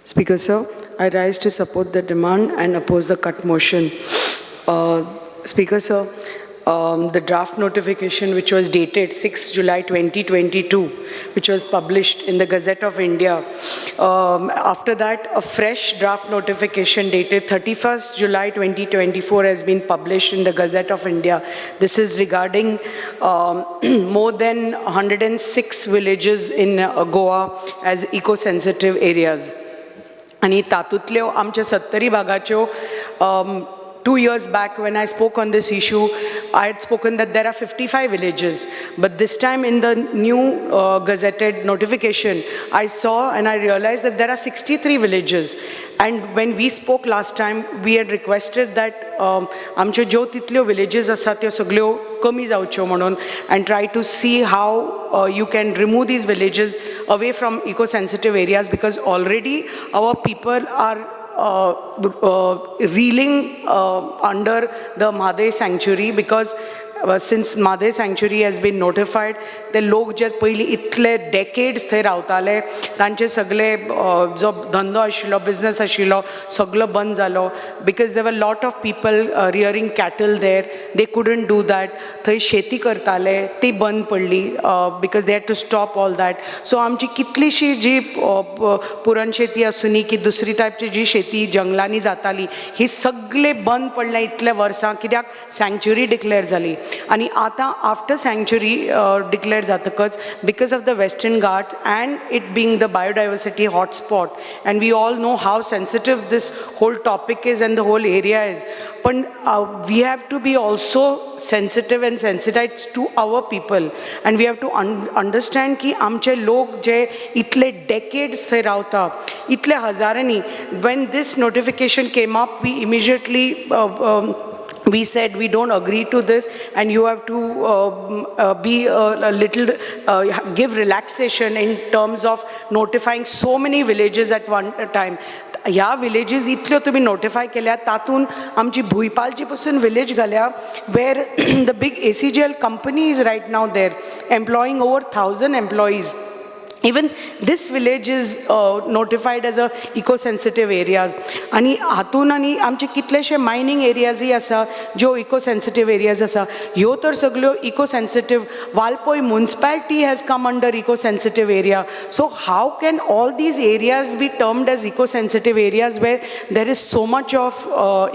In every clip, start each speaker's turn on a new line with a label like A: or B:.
A: Speaker sir, I rise to support the demand and oppose the cut motion. Speaker sir, the draft notification which was dated 6 July 2022, which was published in the Gazette of India. After that, a fresh draft notification dated 31st July 2024 has been published in the Gazette of India. This is regarding more than 106 villages in Goa as eco-sensitive areas. आणि तातूंतल्यो आमच्या 70 भागाच्यो 2 years back when I spoke on this issue, I had spoken that there are 55 villages. But this time in the new gazetted notification, I saw and I realized that there are 63 villages. And when we spoke last time, we had requested that आमच्यो ज्यो तितल्यो villages आसात त्यो सगळ्यो कमी जावच्यो म्हणून and try to see how you can remove these villages away from eco-sensitive areas, because already our people are reeling under the Madhe sanctuary, because since Madhe sanctuary has been notified, the लोक जे पयली इतले decades थंय रावताले तांचे सगळे जो धंदो आशिल्लो business आशिल्लो सगळो बंद जालो, because there were lot of people rearing cattle there. They couldn't do that. थंय शेती करताले ती बंद पडली because they had to stop all that. So आमची कितलीशी जी पुरण शेती आसुनी की दुसरी टायपची जी शेती जंगलांनी जाताली ही सगळे बंद पडले इतले वर्सां, कित्याक सँक्च्युरी डिक्लेअर जाली. आणि आता आफ्टर सँक्च्युरी डिक्लेअर जातकच because of the Western Ghats and it being the biodiversity hotspot, and we all know how sensitive this whole topic is and the whole area is, पण we have to be also sensitive and sensitise to our people, and we have to understand की आमचे लोक जे इतले decades थंय रावता इतले हजारांनी, when this notification came up, we immediately we said we don't agree to this, and you have to be a little give relaxation in terms of notifying so many villages at one time. ह्या villages इतल्यो तुमी notify केल्या, तातूंत आमची भुईपालची पसून village घाल्या वेर the big ACGL company is right now there employing over 1,000 employees. Even this village is notified as a eco-sensitive areas. आणि हातून आणि आमचे कितलेशे मायनिंग एरियाजय आसा ज्यो eco-sensitive areas आसा, ह्यो तर सगळ्यो eco-sensitive. Valpoi municipality has come under eco-sensitive area. So how can all these areas be termed as eco-sensitive areas where there is so much of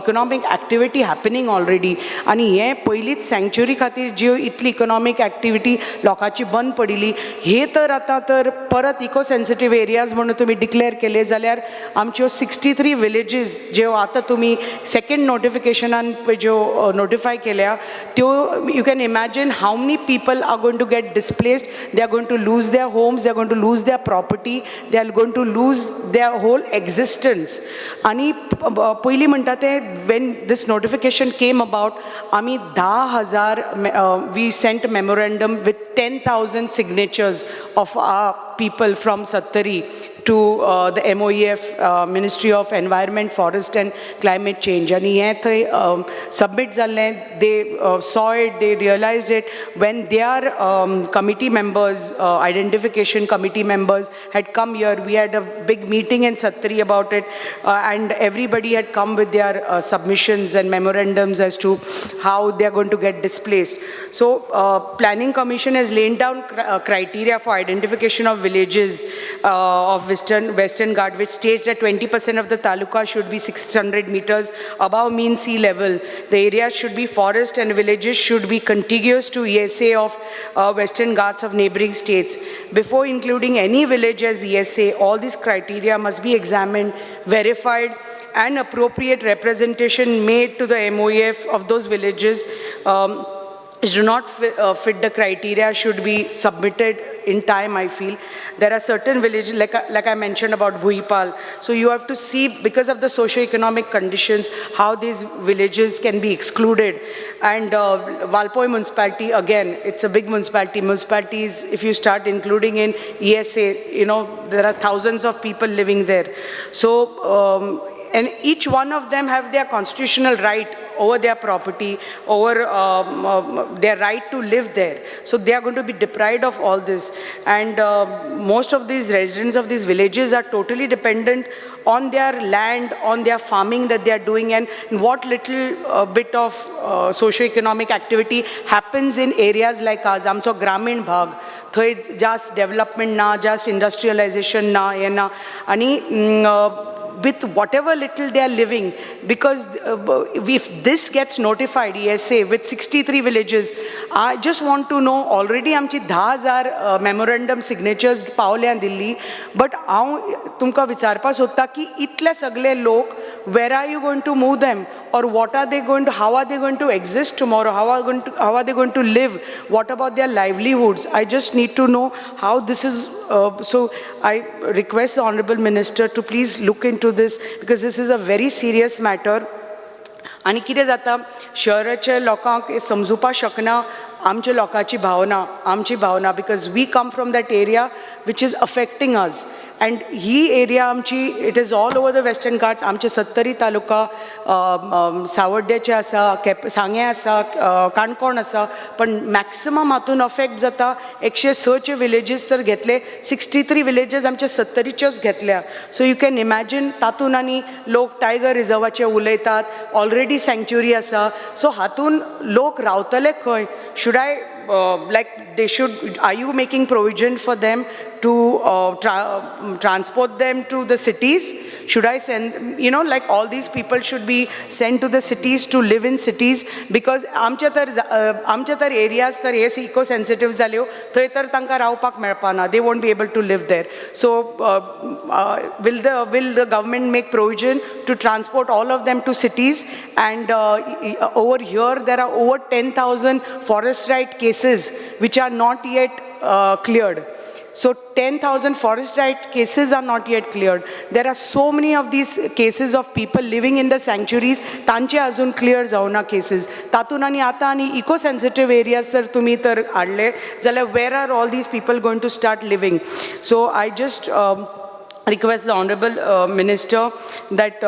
A: economic activity happening already? आणि हे पयलीच sanctuary खातीर ज्यो इतली economic activity लोकांची बंद पडिल्ली, हे तर आतां तर परत इको-सेन्सिटिव्ह एरियाज म्हणून तुम्ही डिक्लेअर केले जाल्यार आमच्यो 63 विलेजीस ज्यो आतां तुमी सेकंड नोटिफिकेशनान ज्यो नोटिफाय केल्या त्यो, you can imagine how many people are going to get displaced. They are going to lose their homes, they are going to lose their property, they are going to lose their whole existence. आणि पयलीं म्हणटा ते when this notification came about, आमी 10,000 we sent memorandum with 10,000 signatures of our people from Sattari to the MOEF, Ministry of Environment, Forest and Climate Change. And हे थंय submit जाल्लें, they saw it, they realized it when their committee members, identification committee members had come here. We had a big meeting in Sattari about it, and everybody had come with their submissions and memorandums as to how they are going to get displaced. So Planning Commission has laid down criteria for identification of villages of Western Ghat, which states that 20% of the taluka should be 600 meters above mean sea level. The area should be forest and villages should be contiguous to ESA of Western Ghats of neighboring states. Before including any village as ESA, all these criteria must be examined, verified, and appropriate representation made to the MOEF of those villages which do not fit the criteria should be submitted in time, I feel. There are certain villages, like I mentioned about Bhuipal. So you have to see, because of the socio-economic conditions, how these villages can be excluded. And Valpoi municipality, again, it's a big municipality. Municipalities, if you start including in ESA, you know, there are thousands of people living there. So and each one of them have their constitutional right over their property, over their right to live there. So they are going to be deprived of all this. And most of these residents of these villages are totally dependent on their land, on their farming that they are doing, and what little bit of socio-economic activity happens in areas like ours. आमचो ग्रामीण भाग, थंय जास्त development ना, जास्त industrialisation ना, हे ना, आणि with whatever little they are living, because if this gets notified, ESA, with 63 villages, I just want to know, already आमची 10,000 memorandum signatures पावल्या दिल्ली, but हांव तुमकां विचारपा सोदता की इतले सगळे लोक, where are you going to move them, or what are they going to, how are they going to exist tomorrow, how are they going to live, what about their livelihoods? I just need to know how this is. So I request the Honorable Minister to please look into this, because this is a very serious matter. आणि कितें जाता, शहराच्या लोकांक समजुपा शकना आमच्या लोकांची भावना, आमची भावना, because we come from that area which is affecting us. And he area आमची, it is all over the Western Ghats, आमचे 70 तालुका, सावड्ड्याचे आसा, सांगे आसा, काणकोण आसा, पण मॅक्सिमम हातून अफेक्ट जाता 106चे विलेजीस तर घेतले, 63 विलेजीस आमचे 70चेच घेतल्या. सो यू कॅन इमॅजिन, तातून आनी लोक टायगर रिझर्वाचे उलयतात, ऑलरेडी सँक्च्युरी आसा, सो हातून लोक रावतले खंय? Should I, like they should, are you making provision for them to transport them to the cities? Should I send, you know, like all these people should be sent to the cities to live in cities? Because आमच्या तर areas तर हे eco sensitive जाल्यो, थंय तर तांकां रावपाक मेळपाना, they won't be able to live there. So will the government make provision to transport all of them to cities? And over here there are over 10,000 forest right cases which are not yet cleared. So 10,000 forest right cases are not yet cleared. There are so many of these cases of people living in the sanctuaries, तांचे अजून clear जावना cases. तातून आनी आतां आनी eco sensitive areas तर तुमी तर हाडले, जाल्यार where are all these people going to start living? So I just request the Honorable Minister that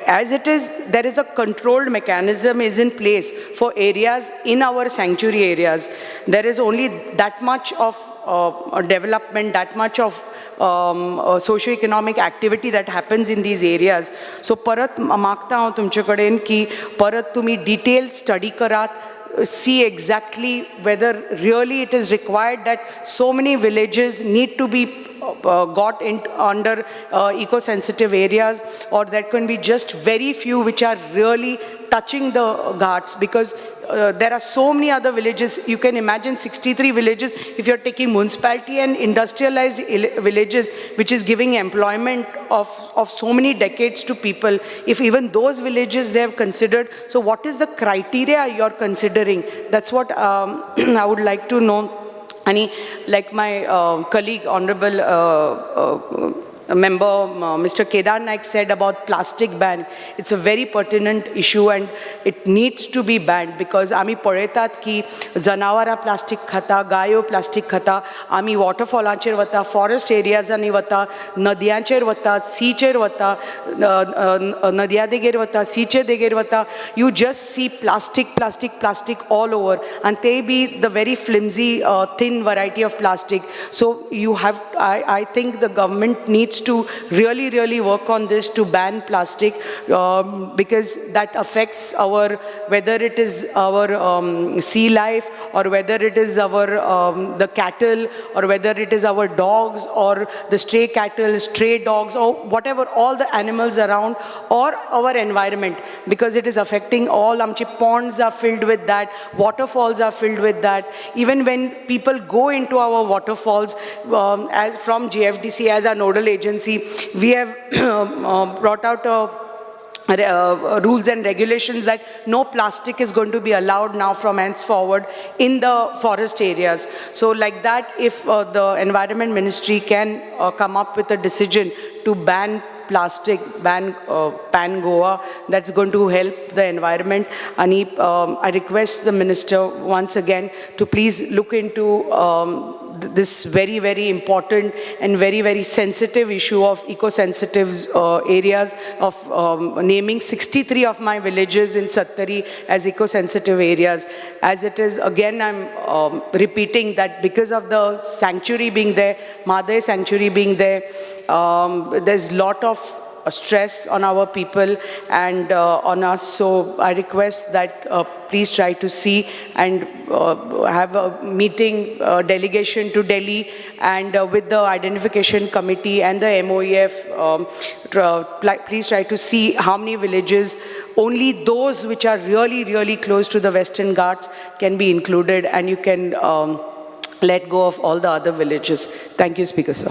A: as it is, there is a controlled mechanism is in place for areas in our sanctuary areas. There is only that much of development, that much of socio-economic activity that happens in these areas. So परत मागता हांव तुमचे कडेन की परत तुमी detailed study Karat, see exactly whether really it is required that so many villages need to be got in under eco-sensitive areas, or that can be just very few which are really touching the Ghats, because there are so many other villages. You can imagine 63 villages, if you're taking municipality and industrialized villages, which is giving employment of so many decades to people. If even those villages they have considered, so what is the criteria you're considering? That's what I would like to know. And like my colleague, Honorable member Mr. Kedar Naik said about plastic ban, it's a very pertinent issue and it needs to be banned, because आमी पळयतात की जनावरां plastic खाता, गायो plastic खाता, आमी वॉटरफॉलांचेर वता, forest एरियाजांनी वता, नदयांचेर वता, सीचेर वता, नदया देगेर वता, सीचे देगेर वता, you just see plastic all over, and they be the very flimsy thin variety of plastic. So you have, I think the government needs to really work on this to ban plastic, because that affects our, whether it is our sea life, or whether it is our the cattle, or whether it is our dogs, or the stray cattle, stray dogs, or whatever, all the animals around, or our environment, because it is affecting all. Amchi ponds are filled with that, waterfalls are filled with that. Even when people go into our waterfalls, as from GFDC as our nodal agency, we have brought out rules and regulations that no plastic is going to be allowed now from henceforward in the forest areas. So like that, if the Environment Ministry can come up with a decision to ban plastic, ban Pan Goa, that's going to help the environment. And I request the minister once again to please look into this very, very important and very, very sensitive issue of eco-sensitive areas, of naming 63 of my villages in Sattari as eco-sensitive areas. As it is, again, I'm repeating that because of the sanctuary being there, Mahdai sanctuary being there, there's lot of stress on our people and on us. So I request that please try to see and have a meeting delegation to Delhi and with the identification committee and the MOEF, please try to see how many villages, only those which are really, really close to the Western Ghats can be included, and you can let go of all the other villages. Thank you, Speaker, sir.